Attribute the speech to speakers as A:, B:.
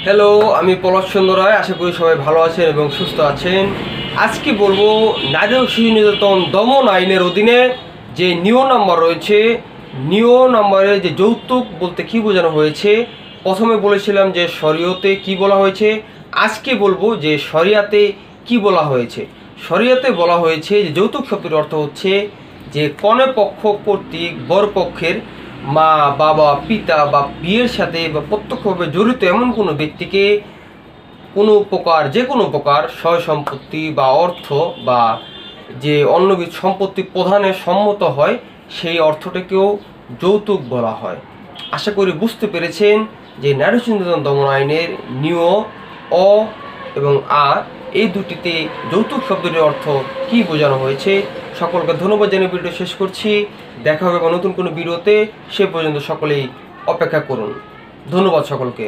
A: Hello, আমি পলাশ চন্দ্র রায়। আশা করি সবাই ভালো আছেন এবং সুস্থ আছেন। আজকে বলবো নারী ও শিশু নির্যাতন দমন আইনের অধীনে যে নিয়ম নাম্বার রয়েছে, নিয়ম নাম্বারে যে যৌতুক বলতে কী বোঝানো হয়েছে। প্রথমে বলেছিলাম যে শরীয়তে কি বলা হয়েছে, আজকে বলবো যে শরিয়াতে কি বলা হয়েছে। শরিয়াতে বলা হয়েছে যে যৌতুক শব্দের অর্থ হচ্ছে যে কনে পক্ষ কর্তৃক বরপক্ষের মা, বাবা, পিতা বা বিয়ের সাথে বা প্রত্যক্ষভাবে জড়িত এমন কোনো ব্যক্তিকে কোনো প্রকার যে কোনো প্রকার সয় সম্পত্তি বা অর্থ বা যে অন্যবিধ সম্পত্তি প্রদানে সম্মত হয়, সেই অর্থটাকেও যৌতুক বলা হয়। আশা করি বুঝতে পেরেছেন যে নারী নির্যাতন দমন আইনের নিয়ম অ এবং আ এই দুটিতে যৌতুক শব্দটির অর্থ কী বোঝানো হয়েছে। সকলকে ধন্যবাদ জানিয়ে ভিডিও শেষ করছি। দেখা হবে নতুন কোনো ভিডিওতে। সে পর্যন্ত সকলেই অপেক্ষা করুন। ধন্যবাদ সকলকে।